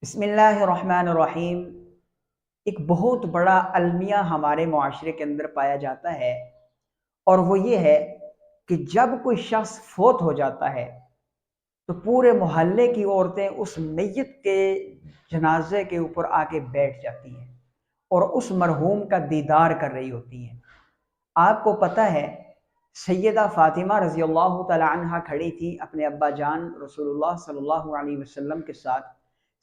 بسم اللہ الرحمن الرحیم۔ ایک بہت بڑا المیہ ہمارے معاشرے کے اندر پایا جاتا ہے، اور وہ یہ ہے کہ جب کوئی شخص فوت ہو جاتا ہے تو پورے محلے کی عورتیں اس میت کے جنازے کے اوپر آ کے بیٹھ جاتی ہیں اور اس مرحوم کا دیدار کر رہی ہوتی ہیں۔ آپ کو پتہ ہے سیدہ فاطمہ رضی اللہ تعالی عنہ کھڑی تھی اپنے ابا جان رسول اللہ صلی اللہ علیہ وسلم کے ساتھ،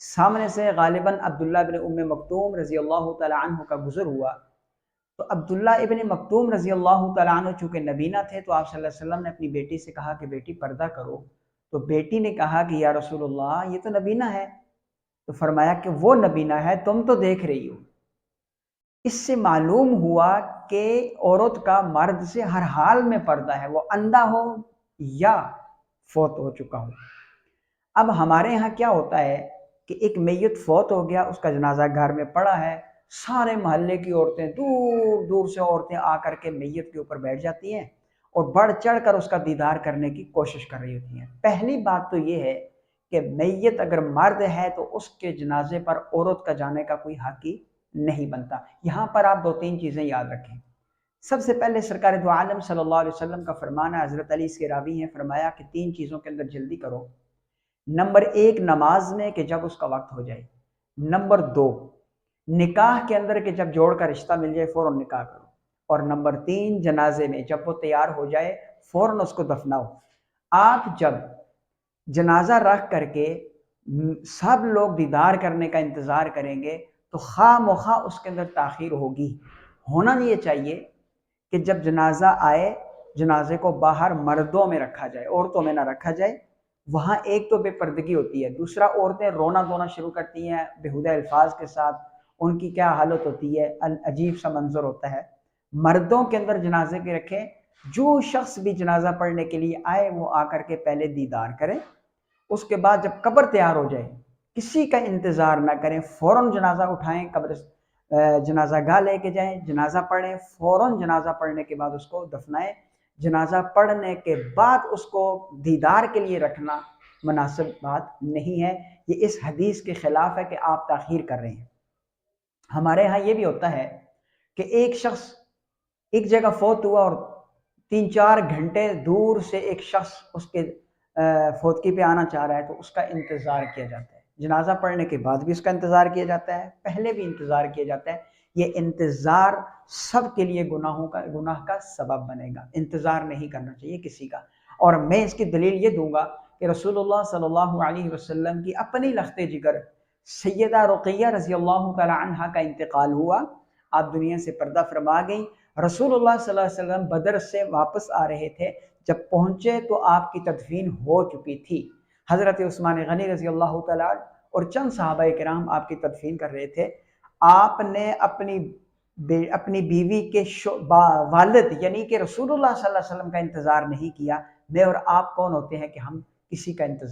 سامنے سے غالباً عبداللہ ابن ام مکتوم رضی اللہ تعالی عنہ کا گزر ہوا، تو عبداللہ ابن مکتوم رضی اللہ تعالی عنہ چونکہ نبینہ تھے تو آپ صلی اللہ علیہ وسلم نے اپنی بیٹی سے کہا کہ بیٹی پردہ کرو، تو بیٹی نے کہا کہ یا رسول اللہ یہ تو نبینہ ہے، تو فرمایا کہ وہ نبینہ ہے، تم تو دیکھ رہی ہو۔ اس سے معلوم ہوا کہ عورت کا مرد سے ہر حال میں پردہ ہے، وہ اندھا ہو یا فوت ہو چکا ہو۔ اب ہمارے ہاں کیا ہوتا ہے کہ ایک میت فوت ہو گیا، اس کا جنازہ گھر میں پڑا ہے، سارے محلے کی عورتیں دور دور سے عورتیں آ کر کے میت کے اوپر بیٹھ جاتی ہیں اور بڑھ چڑھ کر اس کا دیدار کرنے کی کوشش کر رہی ہوتی ہیں۔ پہلی بات تو یہ ہے کہ میت اگر مرد ہے تو اس کے جنازے پر عورت کا جانے کا کوئی حق ہی نہیں بنتا۔ یہاں پر آپ دو تین چیزیں یاد رکھیں۔ سب سے پہلے سرکار دو عالم صلی اللہ علیہ وسلم کا فرمان ہے، حضرت علی اس کے راوی ہیں، فرمایا کہ تین چیزوں کے اندر جلدی کرو۔ نمبر ایک نماز میں کہ جب اس کا وقت ہو جائے، نمبر دو نکاح کے اندر کہ جب جوڑ کا رشتہ مل جائے فوراً نکاح کرو، اور نمبر تین جنازے میں جب وہ تیار ہو جائے فوراً اس کو دفناؤ۔ آپ جب جنازہ رکھ کر کے سب لوگ دیدار کرنے کا انتظار کریں گے تو خواہ مخواہ اس کے اندر تاخیر ہوگی۔ ہونا یہ چاہیے کہ جب جنازہ آئے جنازے کو باہر مردوں میں رکھا جائے، عورتوں میں نہ رکھا جائے۔ وہاں ایک تو بے پردگی ہوتی ہے، دوسرا عورتیں رونا دھونا شروع کرتی ہیں بےہودہ الفاظ کے ساتھ، ان کی کیا حالت ہوتی ہے، عجیب سا منظر ہوتا ہے۔ مردوں کے اندر جنازے کے رکھیں، جو شخص بھی جنازہ پڑھنے کے لیے آئے وہ آ کر کے پہلے دیدار کریں، اس کے بعد جب قبر تیار ہو جائے کسی کا انتظار نہ کریں، فوراً جنازہ اٹھائیں، قبر جنازہ گاہ لے کے جائیں، جنازہ پڑھیں، فوراً جنازہ پڑھنے کے بعد اس کو دفنائیں۔ جنازہ پڑھنے کے بعد اس کو دیدار کے لیے رکھنا مناسب بات نہیں ہے، یہ اس حدیث کے خلاف ہے کہ آپ تاخیر کر رہے ہیں۔ ہمارے ہاں یہ بھی ہوتا ہے کہ ایک شخص ایک جگہ فوت ہوا اور 3-4 گھنٹے دور سے ایک شخص اس کے فوتگی پہ آنا چاہ رہا ہے تو اس کا انتظار کیا جاتا ہے، جنازہ پڑھنے کے بعد بھی اس کا انتظار کیا جاتا ہے، پہلے بھی انتظار کیا جاتا ہے۔ یہ انتظار سب کے لیے گناہ کا سبب بنے گا، انتظار نہیں کرنا چاہیے کسی کا۔ اور میں اس کی دلیل یہ دوں گا کہ رسول اللہ صلی اللہ علیہ وسلم کی اپنی لخت جگر سیدہ رقیہ رضی اللہ تعالی عنہ کا انتقال ہوا، آپ دنیا سے پردہ فرما گئیں۔ رسول اللہ صلی اللہ علیہ وسلم بدر سے واپس آ رہے تھے، جب پہنچے تو آپ کی تدفین ہو چکی تھی۔ حضرت عثمان غنی رضی اللہ تعالیٰ اور چند صحابہ کرام آپ کی تدفین کر رہے تھے۔ آپ نے اپنی بیوی کے والد یعنی کہ رسول اللہ صلی اللہ علیہ وسلم کا انتظار نہیں کیا۔ میں اور آپ کون ہوتے ہیں کہ ہم کسی کا انتظار